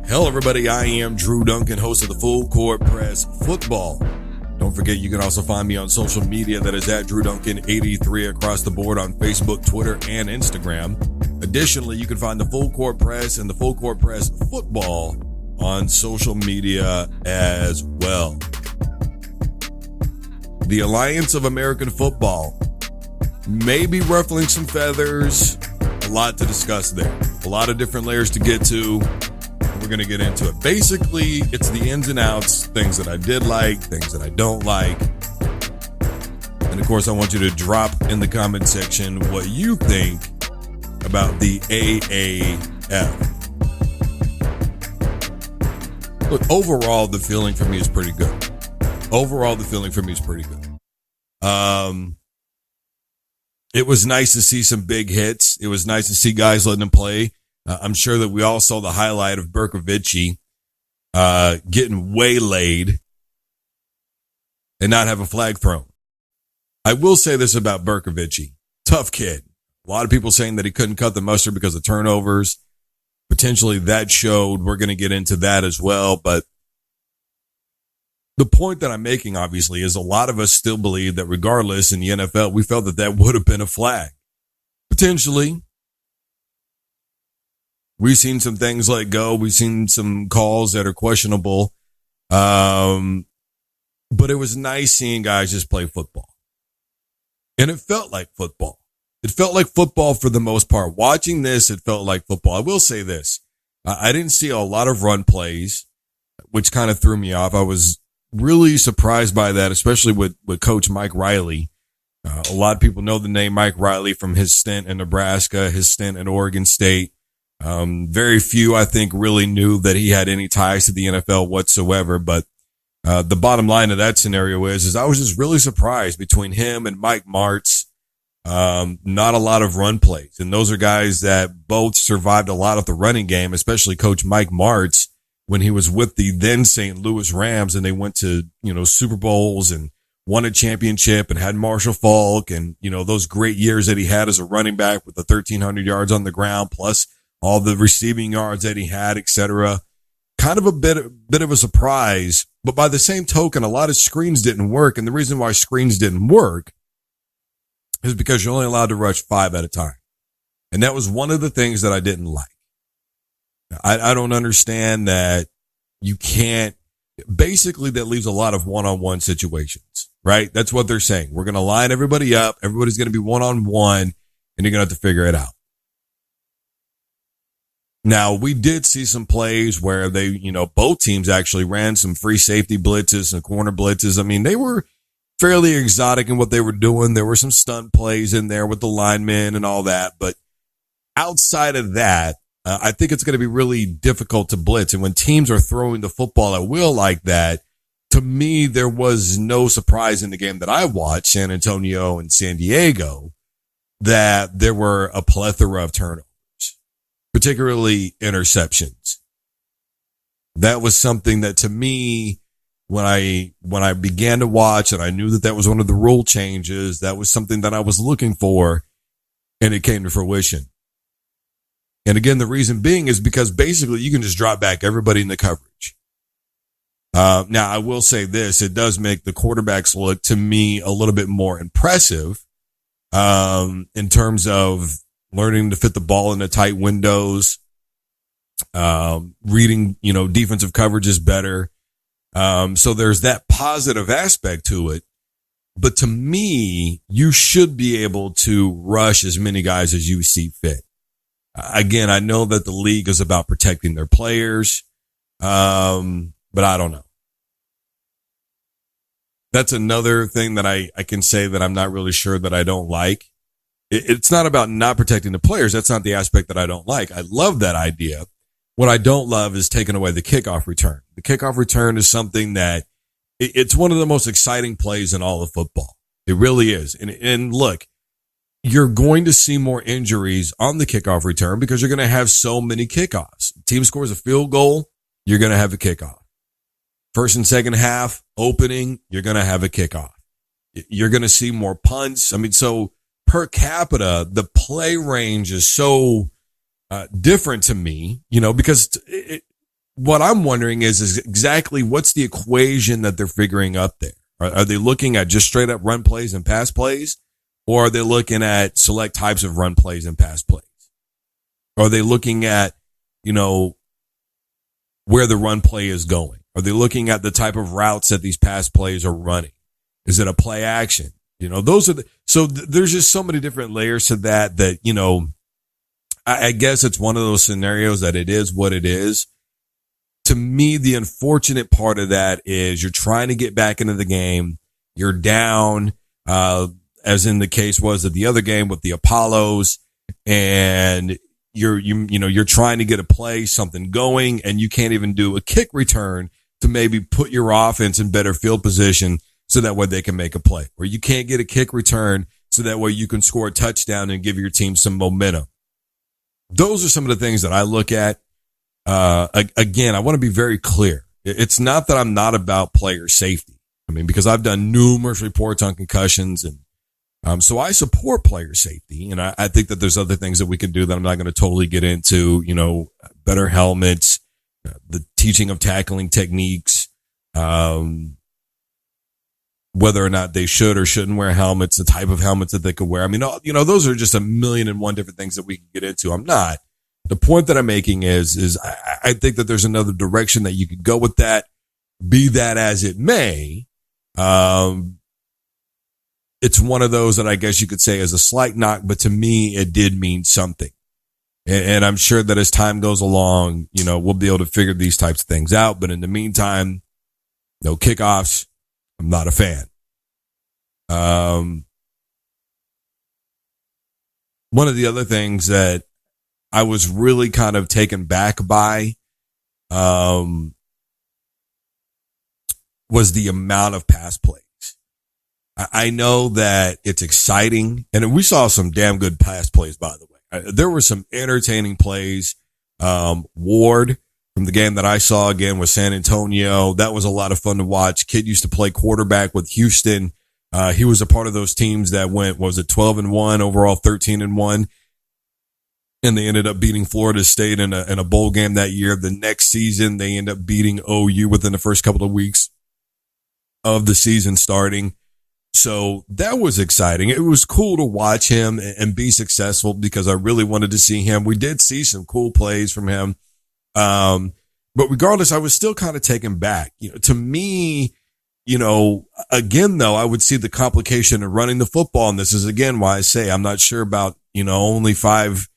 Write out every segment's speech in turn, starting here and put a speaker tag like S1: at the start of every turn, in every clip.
S1: Hello, everybody. I am Drew Duncan, host of the Full Court Press Football. Don't forget, you can also find me on social media. That is at Drew Duncan 83 across the board on Facebook, Twitter, and Instagram. Additionally, you can find the Full Court Press and the Full Court Press Football on social media as well. The Alliance of American Football may be ruffling some feathers. A lot to discuss there. A lot of different layers to get to. We're going to get into it. Basically, it's the ins and outs, things that I did like, things that I don't like. And of course, I want you to drop in the comment section what you think about the AAF. Look, overall, the feeling for me is pretty good. It was nice to see some big hits. It was nice to see guys letting them play. I'm sure that we all saw the highlight of Berkovich getting waylaid and not have a flag thrown. I will say this about Berkovich. Tough kid. A lot of people saying that he couldn't cut the mustard because of turnovers. Potentially that showed. We're going to get into that as well. But the point that I'm making, obviously, is a lot of us still believe that regardless in the NFL, we felt that that would have been a flag. Potentially. We've seen some things let go. We've seen some calls that are questionable. But it was nice seeing guys just play football. And it felt like football. It felt like football for the most part. Watching this, it felt like football. I will say this. I didn't see a lot of run plays, which kind of threw me off. I was really surprised by that, especially with Coach Mike Riley. A lot of people know the name Mike Riley from his stint in Nebraska, his stint at Oregon State. Very few, I think, really knew that he had any ties to the NFL whatsoever. But the bottom line of that scenario is I was just really surprised between him and Mike Martz. Not a lot of run plays. And those are guys that both survived a lot of the running game, especially Coach Mike Martz when he was with the then St. Louis Rams and they went to, Super Bowls and won a championship and had Marshall Faulk and, those great years that he had as a running back with the 1,300 yards on the ground plus all the receiving yards that he had, etc. Kind of a bit of a surprise, but by the same token, a lot of screens didn't work. And the reason why screens didn't work is because you're only allowed to rush 5 at a time. And that was one of the things that I didn't like. I don't understand that you can't, basically that leaves a lot of one-on-one situations, right? That's what they're saying. We're going to line everybody up. Everybody's going to be one-on-one and you're going to have to figure it out. Now, we did see some plays where they, both teams actually ran some free safety blitzes and corner blitzes. I mean, they were fairly exotic in what they were doing. There were some stunt plays in there with the linemen and all that. But outside of that, I think it's going to be really difficult to blitz. And when teams are throwing the football at will like that, to me, there was no surprise in the game that I watched, San Antonio and San Diego, that there were a plethora of turnovers. Particularly interceptions. That was something that to me, when I began to watch and I knew that was one of the rule changes, that was something that I was looking for and it came to fruition. And again, the reason being is because basically you can just drop back everybody in the coverage. Now I will say this, it does make the quarterbacks look to me a little bit more impressive, in terms of learning to fit the ball into tight windows, reading, defensive coverages better. So there's that positive aspect to it. But to me, you should be able to rush as many guys as you see fit. Again, I know that the league is about protecting their players, but I don't know. That's another thing that I can say that I'm not really sure that I don't like. It's not about not protecting the players. That's not the aspect that I don't like. I love that idea. What I don't love is taking away the kickoff return. The kickoff return is something that it's one of the most exciting plays in all of football. It really is. And look, you're going to see more injuries on the kickoff return because you're going to have so many kickoffs. Team scores a field goal, you're going to have a kickoff. First and second half opening, you're going to have a kickoff. You're going to see more punts. I mean, so per capita, the play range is so different to me, because what I'm wondering is exactly what's the equation that they're figuring up there? Are they looking at just straight up run plays and pass plays? Or are they looking at select types of run plays and pass plays? Are they looking at, where the run play is going? Are they looking at the type of routes that these pass plays are running? Is it a play action? Those are there's just so many different layers to that, I guess it's one of those scenarios that it is what it is. To me, the unfortunate part of that is you're trying to get back into the game. You're down, as in the case was at the other game with the Apollos, and you're trying to get a play, something going, and you can't even do a kick return to maybe put your offense in better field position so that way they can make a play. Or you can't get a kick return so that way you can score a touchdown and give your team some momentum. Those are some of the things that I look at. Again, I want to be very clear. It's not that I'm not about player safety. Because I've done numerous reports on concussions, and so I support player safety, and I think that there's other things that we can do that I'm not going to totally get into, better helmets, the teaching of tackling techniques, whether or not they should or shouldn't wear helmets, the type of helmets that they could wear. Those are just a million and one different things that we can get into. I'm not. The point that I'm making is I think that there's another direction that you could go with that, be that as it may. It's one of those that I guess you could say is a slight knock, but to me, it did mean something. And I'm sure that as time goes along, we'll be able to figure these types of things out. But in the meantime, no kickoffs. I'm not a fan. One of the other things that I was really kind of taken back by, was the amount of pass plays. I know that it's exciting, and we saw some damn good pass plays, by the way. There were some entertaining plays. Ward from the game that I saw again with San Antonio, that was a lot of fun to watch. Kid used to play quarterback with Houston. He was a part of those teams that went, 12-1, overall 13-1. And they ended up beating Florida State in a bowl game that year. The next season, they end up beating OU within the first couple of weeks of the season starting. So that was exciting. It was cool to watch him and be successful because I really wanted to see him. We did see some cool plays from him. But regardless, I was still kind of taken back. To me, again, though, I would see the complication of running the football. And this is, again, why I say I'm not sure about, only 5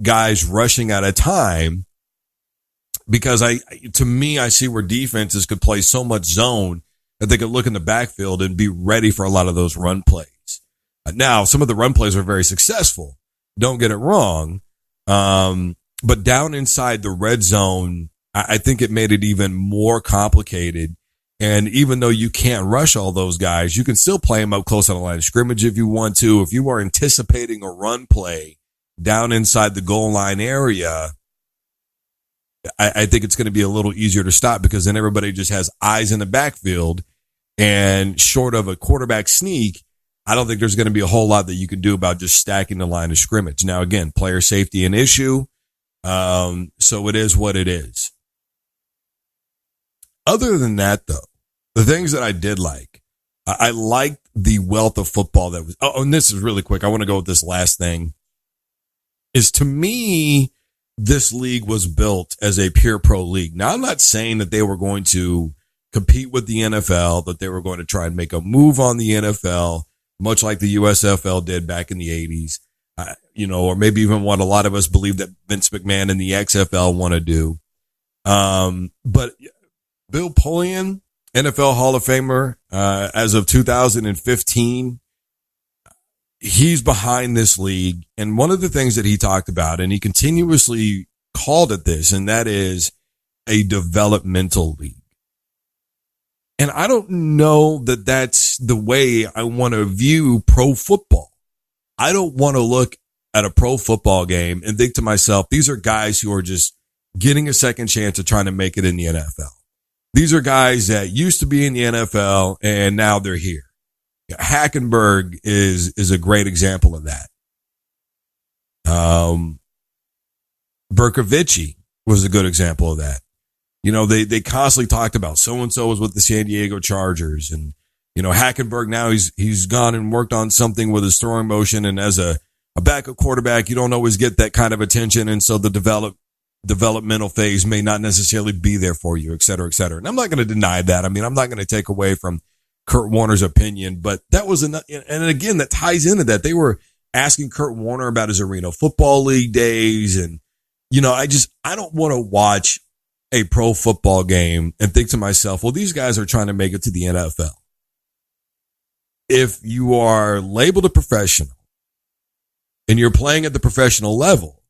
S1: guys rushing at a time, because to me, I see where defenses could play so much zone that they could look in the backfield and be ready for a lot of those run plays. Now, some of the run plays were very successful. Don't get it wrong. But down inside the red zone, I think it made it even more complicated. And even though you can't rush all those guys, you can still play them up close on the line of scrimmage if you want to. If you are anticipating a run play down inside the goal line area, I think it's going to be a little easier to stop, because then everybody just has eyes in the backfield, and short of a quarterback sneak, I don't think there's going to be a whole lot that you can do about just stacking the line of scrimmage. Now, again, player safety an issue. So it is what it is. Other than that, though, the things that I did like, I liked the wealth of football that was, and this is really quick. I want to go with this last thing, is to me, this league was built as a pure pro league. Now, I'm not saying that they were going to compete with the NFL, that they were going to try and make a move on the NFL, much like the USFL did back in the 80s, or maybe even what a lot of us believe that Vince McMahon and the XFL want to do. But Bill Polian, NFL Hall of Famer, as of 2015, he's behind this league. And one of the things that he talked about, and he continuously called it this, and that is a developmental league. And I don't know that that's the way I want to view pro football. I don't want to look at a pro football game and think to myself, these are guys who are just getting a second chance of trying to make it in the NFL. These are guys that used to be in the NFL and now they're here. Hackenberg is a great example of that. Berkovicki was a good example of that. They constantly talked about so-and-so was with the San Diego Chargers, and, Hackenberg now he's gone and worked on something with his throwing motion. And as a backup quarterback, you don't always get that kind of attention. And so the developmental phase may not necessarily be there for you, et cetera, et cetera. And I'm not going to deny that. I mean, I'm not going to take away from Kurt Warner's opinion, but that was and again, that ties into that. They were asking Kurt Warner about his Arena Football League days. And, I don't want to watch a pro football game and think to myself, well, these guys are trying to make it to the NFL. If you are labeled a professional and you're playing at the professional level,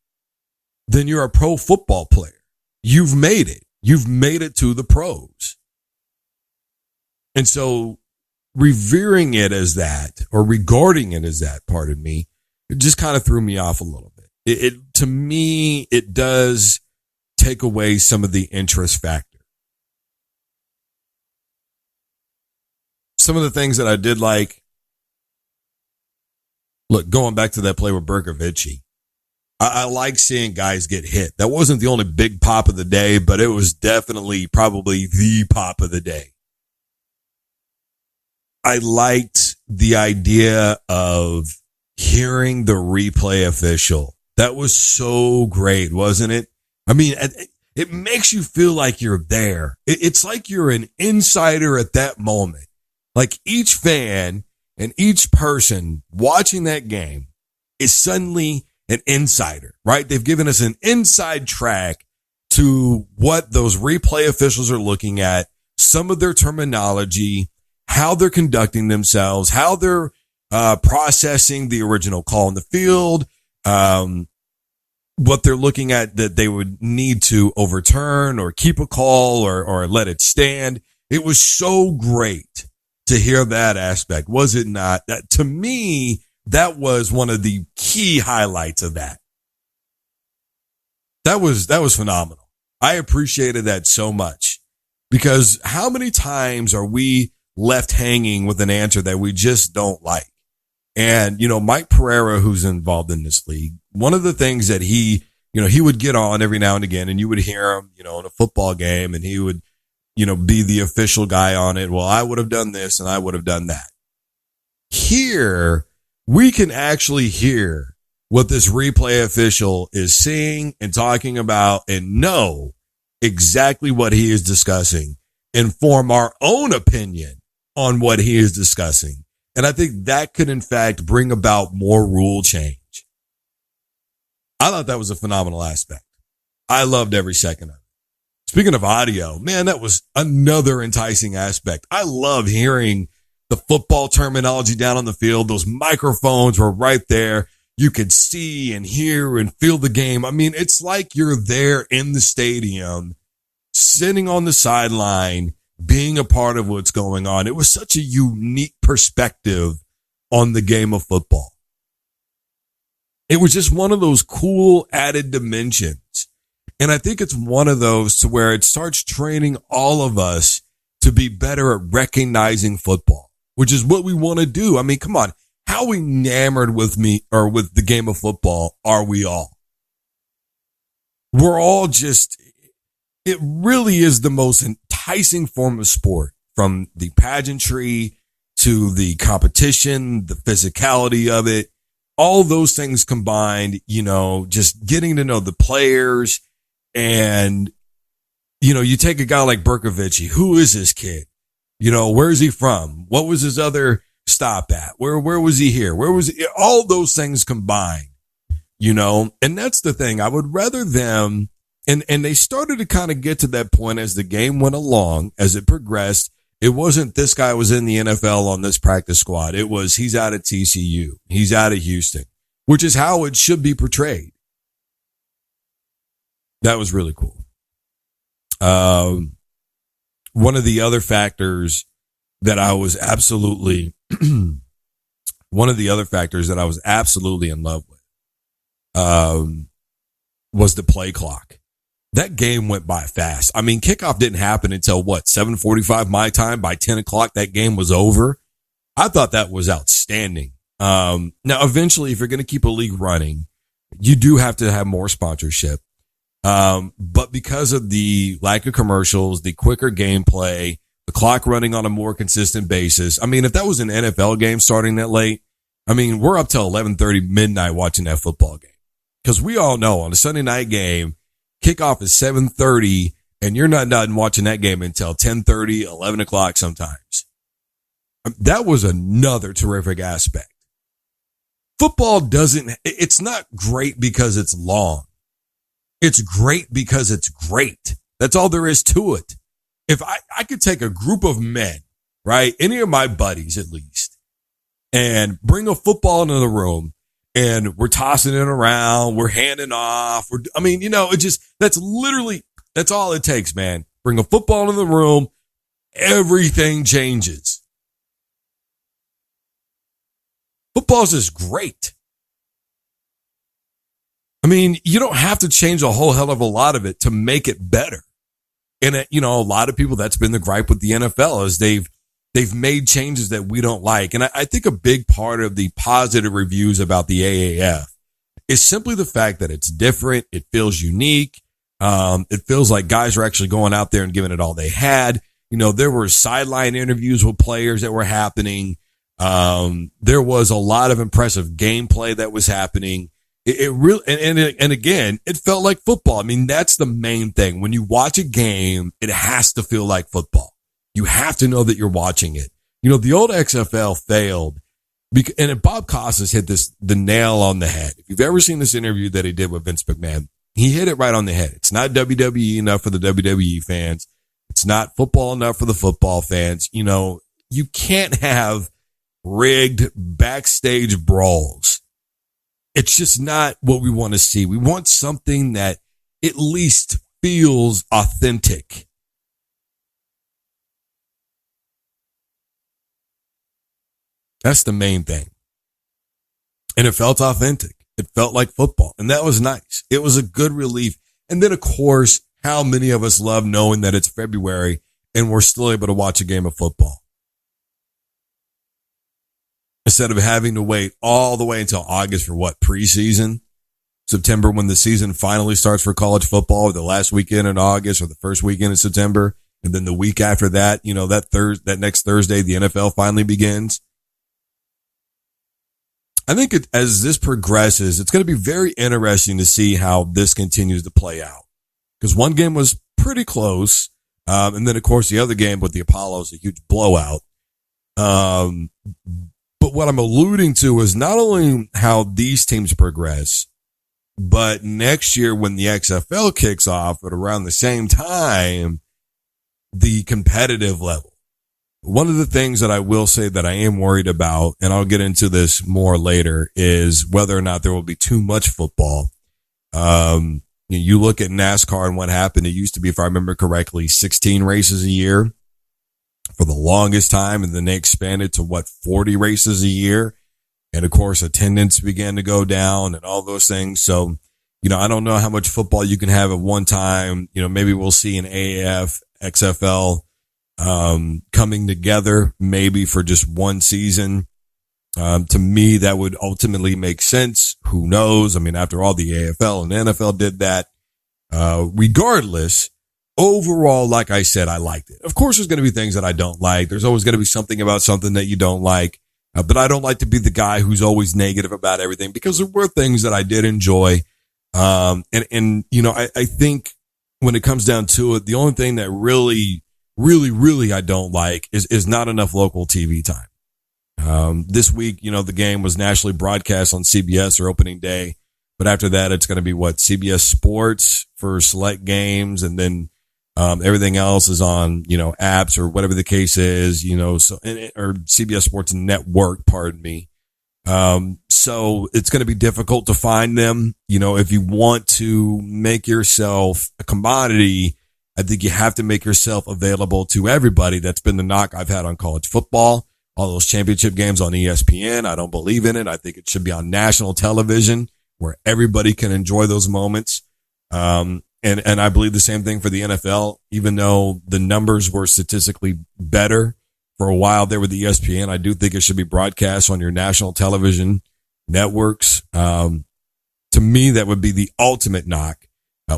S1: then you're a pro football player. You've made it. You've made it to the pros. And so revering it as that, or regarding it as that, pardon me, it just kind of threw me off a little bit. To me, it does take away some of the interest factor. Some of the things that I did like, look, going back to that play with Berkovich, I like seeing guys get hit. That wasn't the only big pop of the day, but it was definitely probably the pop of the day. I liked the idea of hearing the replay official. That was so great, wasn't it? I mean, it makes you feel like you're there. It's like you're an insider at that moment. Like each fan and each person watching that game is suddenly an insider, right? They've given us an inside track to what those replay officials are looking at, some of their terminology, how they're conducting themselves, how they're processing the original call in the field, what they're looking at that they would need to overturn or keep a call or let it stand. It was so great to hear that aspect, was it not? That, to me, that was one of the key highlights of that. That was phenomenal. I appreciated that so much, because how many times are we left hanging with an answer that we just don't like? And, Mike Pereira, who's involved in this league, one of the things that he would get on every now and again, and you would hear him, in a football game, and he would, be the official guy on it. Well, I would have done this and I would have done that. Here, we can actually hear what this replay official is seeing and talking about and know exactly what he is discussing and form our own opinion on what he is discussing. And I think that could, in fact, bring about more rule change. I thought that was a phenomenal aspect. I loved every second of it. Speaking of audio, man, that was another enticing aspect. I love hearing the football terminology down on the field. Those microphones were right there. You could see and hear and feel the game. I mean, it's like you're there in the stadium, sitting on the sideline, being a part of what's going on. It was such a unique perspective on the game of football. It was just one of those cool added dimensions. And I think it's one of those to where it starts training all of us to be better at recognizing football, which is what we want to do. I mean, come on. How enamored with the game of football are we all? We're all just, it really is the most enticing form of sport, from the pageantry to the competition, the physicality of it, all those things combined, just getting to know the players. And, you take a guy like Berkovich. Who is this kid? Where is he from? What was his other stop at? Where was he here? Where was he? All those things combined, and that's the thing. I would rather them, and they started to kind of get to that point as the game went along, as it progressed. It wasn't this guy was in the NFL on this practice squad. It was, he's out at TCU. He's out of Houston, which is how it should be portrayed. That was really cool. One of the other factors that I was absolutely, in love with, was the play clock. That game went by fast. I mean, kickoff didn't happen until 7:45 my time. By 10 o'clock, that game was over. I thought that was outstanding. Now, eventually, if you're going to keep a league running, you do have to have more sponsorship. But because of the lack of commercials, the quicker gameplay, the clock running on a more consistent basis. I mean, if that was an NFL game starting that late, I mean, we're up till 11:30 midnight watching that football game. Because we all know on a Sunday night game, kickoff is 7:30, and you're not done watching that game until 10:30, 11 o'clock sometimes. That was another terrific aspect. Football it's not great because it's long. It's great because it's great. That's all there is to it. If I could take a group of men, right, any of my buddies at least, and bring a football into the room, and we're tossing it around, we're handing off, that's all it takes, man. Bring a football into the room, everything changes. Football's just great. I mean, you don't have to change a whole hell of a lot of it to make it better. And, a lot of people, that's been the gripe with the NFL is they've made changes that we don't like. And I think a big part of the positive reviews about the AAF is simply the fact that it's different. It feels unique. It feels like guys are actually going out there and giving it all they had. There were sideline interviews with players that were happening. There was a lot of impressive gameplay that was happening. It really, and again, it felt like football. I mean, that's the main thing. When you watch a game, it has to feel like football. You have to know that you're watching it. The old XFL failed and Bob Costas hit the nail on the head. If you've ever seen this interview that he did with Vince McMahon, he hit it right on the head. It's not WWE enough for the WWE fans. It's not football enough for the football fans. You can't have rigged backstage brawls. It's just not what we want to see. We want something that at least feels authentic. That's the main thing. And it felt authentic. It felt like football. And that was nice. It was a good relief. And then, of course, how many of us love knowing that it's February and we're still able to watch a game of football? Instead of having to wait all the way until August for preseason, September when the season finally starts for college football, or the last weekend in August or the first weekend in September. And then the week after that, that next Thursday, the NFL finally begins. I think as this progresses, it's going to be very interesting to see how this continues to play out. Because one game was pretty close. And then, of course, the other game with the Apollos, a huge blowout. But what I'm alluding to is not only how these teams progress, but next year when the XFL kicks off at around the same time, the competitive level. One of the things that I will say that I am worried about, and I'll get into this more later, is whether or not there will be too much football. You look at NASCAR and what happened. It used to be, if I remember correctly, 16 races a year for the longest time, and then they expanded to 40 races a year. And of course, attendance began to go down and all those things. So, I don't know how much football you can have at one time. Maybe we'll see an AAF, XFL, coming together maybe for just one season. To me, that would ultimately make sense. Who knows? I mean, after all, the AFL and the NFL did that. Regardless, overall, like I said, I liked it. Of course, there's going to be things that I don't like. There's always going to be something about something that you don't like. But I don't like to be the guy who's always negative about everything, because there were things that I did enjoy. I think when it comes down to it, the only thing that really I don't like is not enough local TV time. This week, the game was nationally broadcast on CBS or opening day, but after that, it's going to be CBS Sports for select games. And then, everything else is on, apps or whatever the case is, or CBS Sports Network, pardon me. So it's going to be difficult to find them. If you want to make yourself a commodity, I think you have to make yourself available to everybody. That's been the knock I've had on college football. All those championship games on ESPN. I don't believe in it. I think it should be on national television where everybody can enjoy those moments. And I believe the same thing for the NFL, even though the numbers were statistically better for a while there with the ESPN. I do think it should be broadcast on your national television networks. To me, that would be the ultimate knock.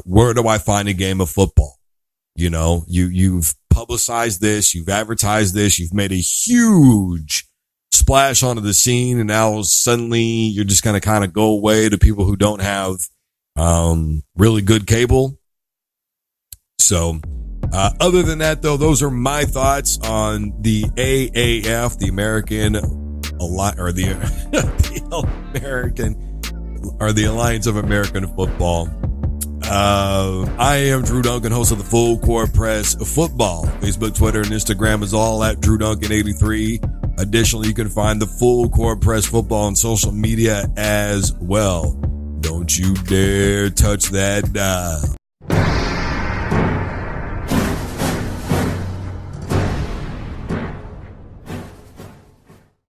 S1: Where do I find a game of football? You know, you've publicized this, you've advertised this, you've made a huge splash onto the scene, and now suddenly you're just going to kind of go away to people who don't have really good cable. So, other than that, though, those are my thoughts on the AAF, the American or the Alliance of American Football. I am Drew Duncan, host of the Full Court Press Football. Facebook, Twitter, and Instagram is all at Drew Duncan 83. Additionally, you can find the Full Court Press Football on social media as well. Don't you dare touch that dial.